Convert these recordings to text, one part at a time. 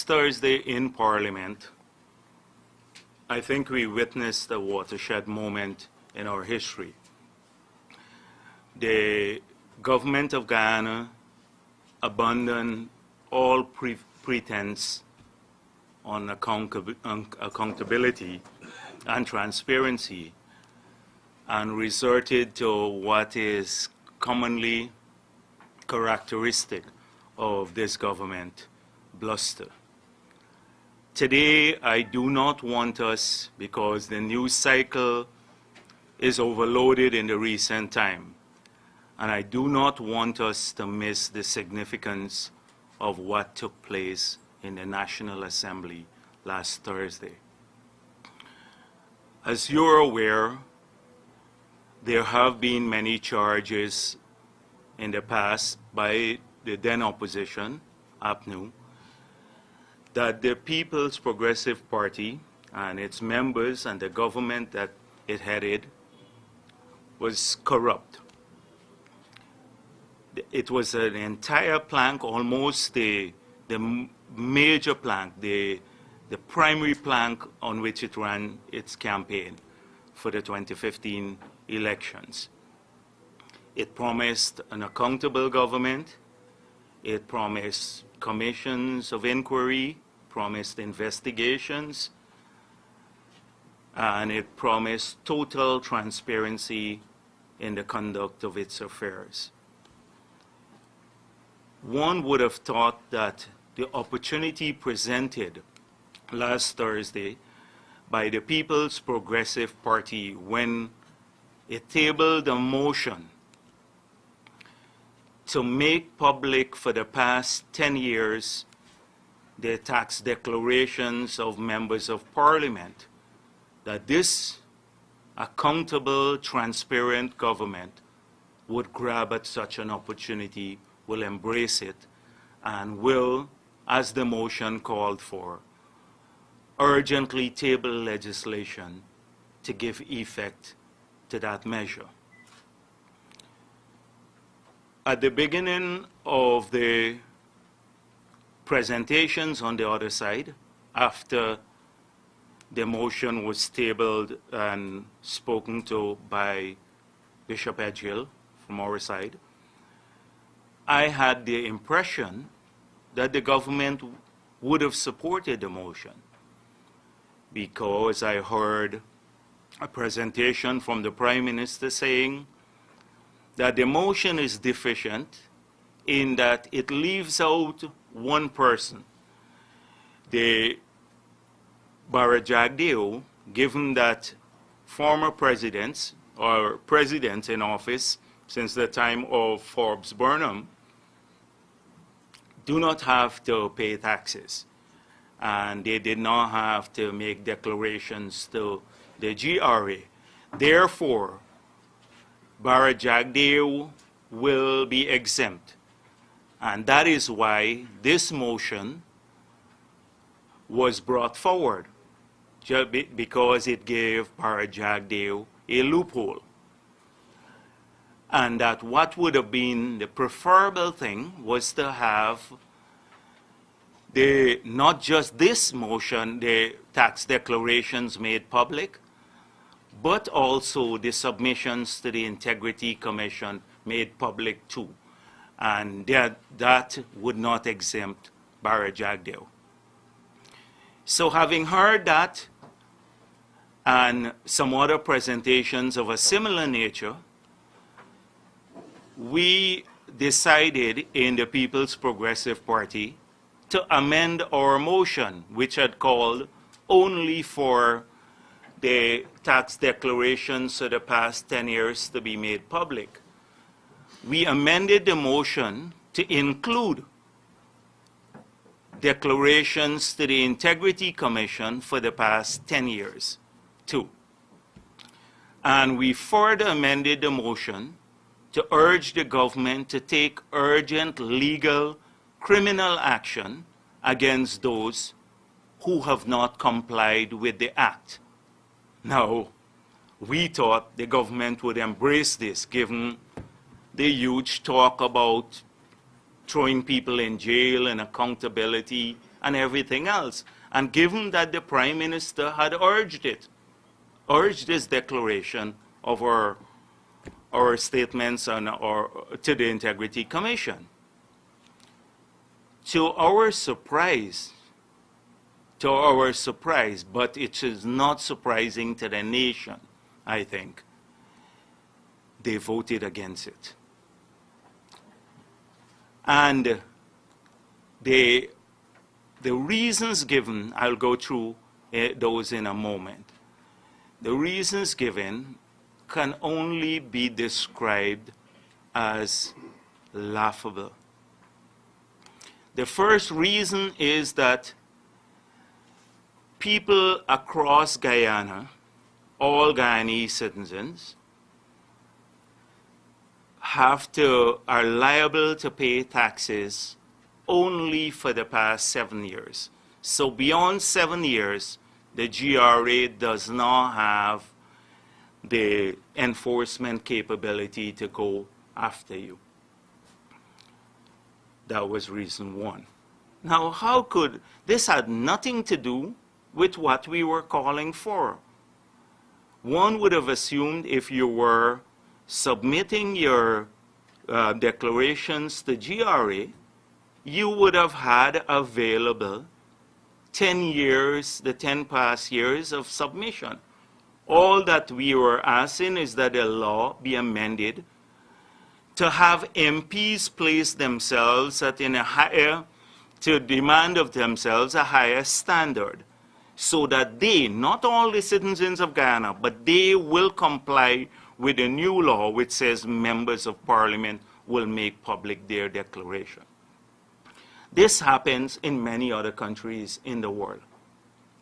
Thursday in Parliament, I think we witnessed a watershed moment in our history. The government of Guyana abandoned all pretense on accountability and transparency and resorted to what is commonly characteristic of this government, bluster. Today, I do not want us, because the news cycle is overloaded in the recent time, and I do not want us to miss the significance of what took place in the National Assembly last Thursday. As you're aware, there have been many charges in the past by the then opposition, APNU, that the People's Progressive Party and its members and the government that it headed was corrupt. It was an entire plank, almost the major plank, the primary plank on which it ran its campaign for the 2015 elections. It promised an accountable government. It promised commissions of inquiry, promised investigations, and it promised total transparency in the conduct of its affairs. One would have thought that the opportunity presented last Thursday by the People's Progressive Party when it tabled a motion to make public for the past 10 years the tax declarations of members of Parliament, that this accountable, transparent government would grab at such an opportunity, will embrace it, and will, as the motion called for, urgently table legislation to give effect to that measure. At the beginning of the presentations on the other side, after the motion was tabled and spoken to by Bishop Edgehill from our side, I had the impression that the government would have supported the motion, because I heard a presentation from the Prime Minister saying that the motion is deficient in that it leaves out one person, the Bharrat Jagdeo, given that former presidents or presidents in office since the time of Forbes Burnham do not have to pay taxes, and they did not have to make declarations to the GRA. Therefore, Bharrat Jagdeo will be exempt. And that is why this motion was brought forward, just because it gave Bharrat Jagdeo a loophole. And that what would have been the preferable thing was to have not just this motion, the tax declarations made public, but also the submissions to the Integrity Commission made public too. And that would not exempt Bharrat Jagdeo. So having heard that and some other presentations of a similar nature, we decided in the People's Progressive Party to amend our motion, which had called only for the tax declarations for the past 10 years to be made public. We amended the motion to include declarations to the Integrity Commission for the past 10 years, too. And we further amended the motion to urge the government to take urgent legal criminal action against those who have not complied with the act. Now, we thought the government would embrace this, given the huge talk about throwing people in jail and accountability and everything else. And given that the Prime Minister had urged this declaration of our statements on to the Integrity Commission. To our surprise, but it is not surprising to the nation, I think, they voted against it. And the reasons given, I'll go through those in a moment. The reasons given can only be described as laughable. The first reason is that people across Guyana, all Guyanese citizens, are liable to pay taxes only for the past 7 years. So beyond 7 years, the GRA does not have the enforcement capability to go after you. That was reason one. Now, how could this had nothing to do with what we were calling for? One would have assumed if you were submitting your declarations to GRA, you would have had available 10 years, the 10 past years of submission. All that we were asking is that the law be amended to have MPs place themselves to demand of themselves a higher standard, so that they, not all the citizens of Guyana, but they will comply with the new law which says members of parliament will make public their declaration. This happens in many other countries in the world,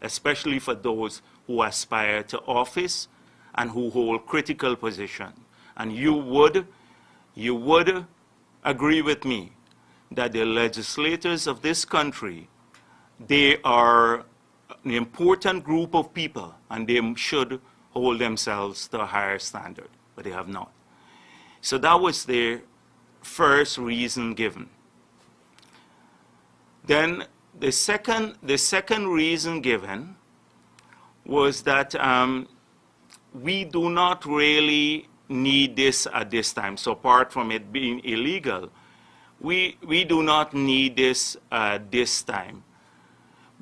especially for those who aspire to office and who hold critical position. And you would agree with me that the legislators of this country, they are an important group of people, and they should hold themselves to a higher standard, but they have not. So that was the first reason given. Then the second reason given was that we do not really need this at this time. So apart from it being illegal, we do not need this at this time,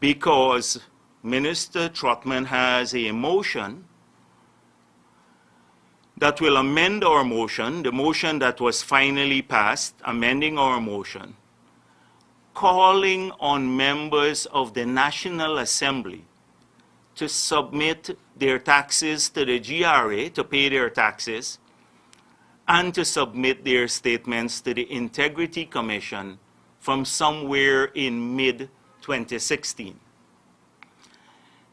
because Minister Trotman has a motion that will amend our motion, the motion that was finally passed, amending our motion, calling on members of the National Assembly to submit their taxes to the GRA, to pay their taxes, and to submit their statements to the Integrity Commission from somewhere in mid-2016.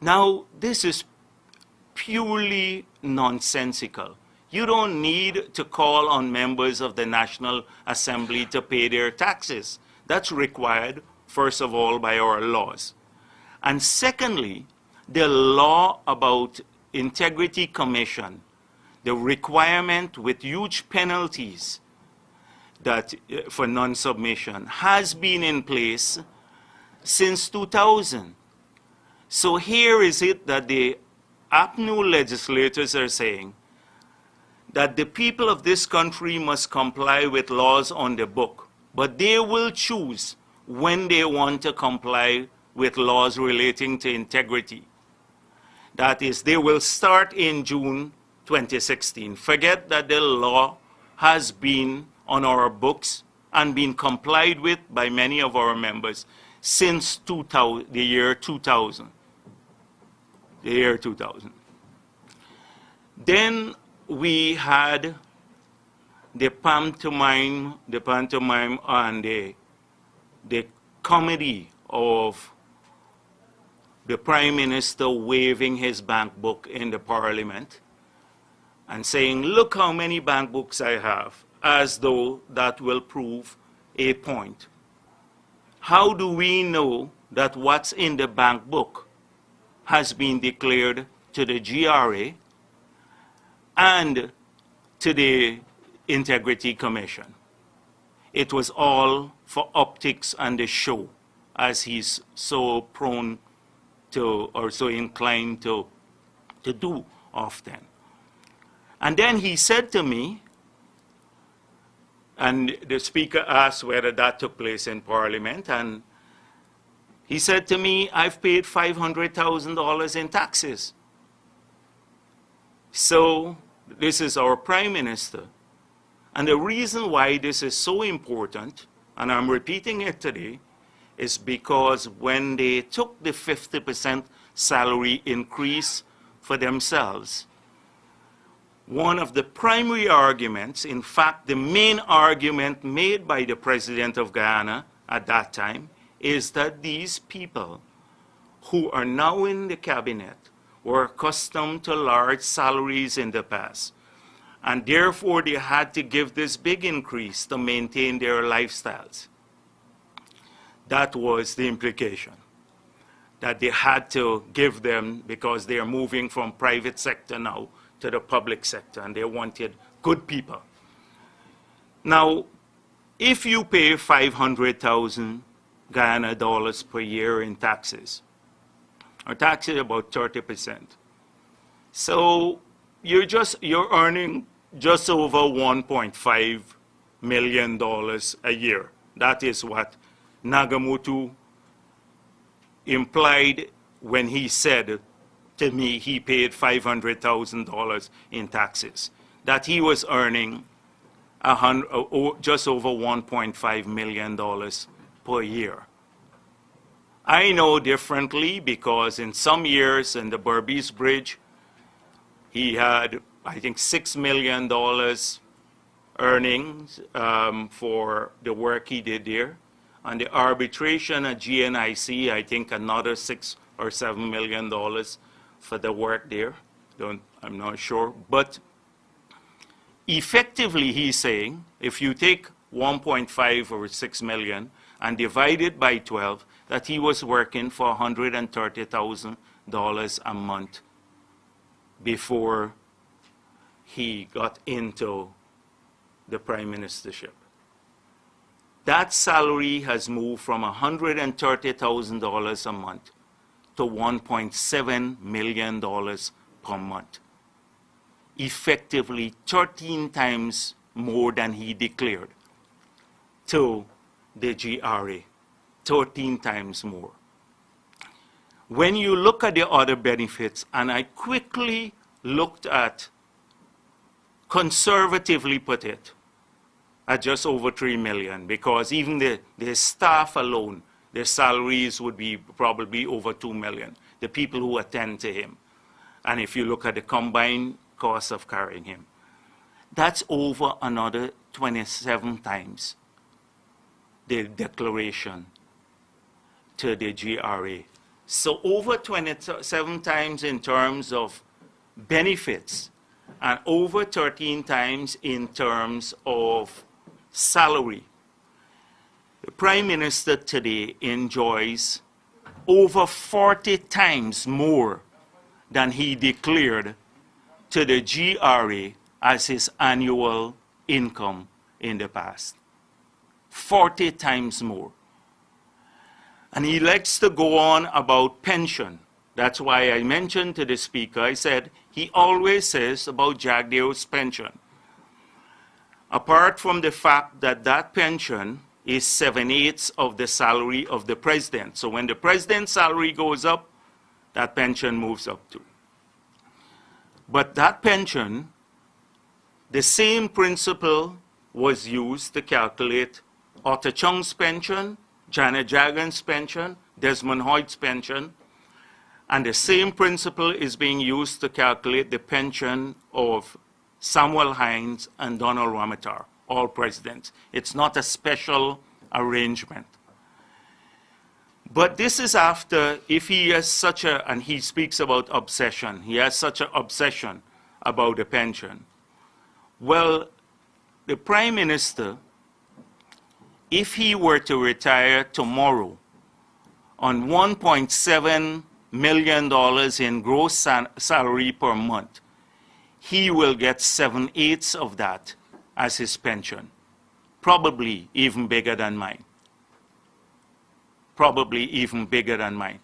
Now, this is purely nonsensical. You don't need to call on members of the National Assembly to pay their taxes. That's required, first of all, by our laws. And secondly, the law about Integrity Commission, the requirement with huge penalties that for non-submission, has been in place since 2000. So here is it that the APNU legislators are saying that the people of this country must comply with laws on the book, but they will choose when they want to comply with laws relating to integrity. That is, they will start in June 2016. Forget that the law has been on our books and been complied with by many of our members since the year 2000. The year 2000. Then we had the pantomime and the comedy of the Prime Minister waving his bank book in the Parliament and saying, look how many bank books I have, as though that will prove a point. How do we know that what's in the bank book has been declared to the GRA and to the Integrity Commission? It was all for optics and the show. as he's so prone to, or so inclined to do often. And then he said to me, and the Speaker asked whether that took place in Parliament, and he said to me, I've paid $500,000 in taxes. So this is our Prime Minister. And the reason why this is so important, and I'm repeating it today, is because when they took the 50% salary increase for themselves, one of the primary arguments, in fact, the main argument made by the President of Guyana at that time, is that these people who are now in the cabinet were accustomed to large salaries in the past, and therefore they had to give this big increase to maintain their lifestyles. That was the implication, that they had to give them because they are moving from private sector now to the public sector, and they wanted good people. Now, if you pay 500,000 Guyana dollars per year in taxes, our tax is about 30%. So you're earning just over $1.5 million a year. That is what Nagamutu implied when he said to me he paid $500,000 in taxes, that he was earning just over $1.5 million per year. I know differently because in some years in the Berbice Bridge, he had, I think, $6 million earnings for the work he did there. And the arbitration at GNIC, I think another $6 or $7 million for the work there. I'm not sure. But effectively, he's saying, if you take 1.5 or 6 million and divide it by 12, that he was working for $130,000 a month before he got into the prime ministership. That salary has moved from $130,000 a month to $1.7 million per month. Effectively 13 times more than he declared to the GRA. 13 times more. When you look at the other benefits, and I quickly looked at, conservatively put it, at just over $3 million, because even the staff alone, their salaries would be probably over $2 million, the people who attend to him. And if you look at the combined cost of carrying him, that's over another 27 times the declaration to the GRA. So over 27 times in terms of benefits, and over 13 times in terms of salary. The Prime Minister today enjoys over 40 times more than he declared to the GRA as his annual income in the past. 40 times more. And he likes to go on about pension. That's why I mentioned to the Speaker, I said, he always says about Jagdeo's pension. Apart from the fact that that pension is 7/8 of the salary of the president. So when the president's salary goes up, that pension moves up too. But that pension, the same principle was used to calculate Otto Chung's pension, Janet Jagan's pension, Desmond Hoyt's pension, and the same principle is being used to calculate the pension of Samuel Hines and Donald Ramatar, all presidents. It's not a special arrangement. But this is after, if he has such a, and he speaks about obsession, he has such an obsession about the pension. Well, the Prime Minister, if he were to retire tomorrow on $1.7 million in gross salary per month, he will get 7/8 of that as his pension, probably even bigger than mine. probably even bigger than mine.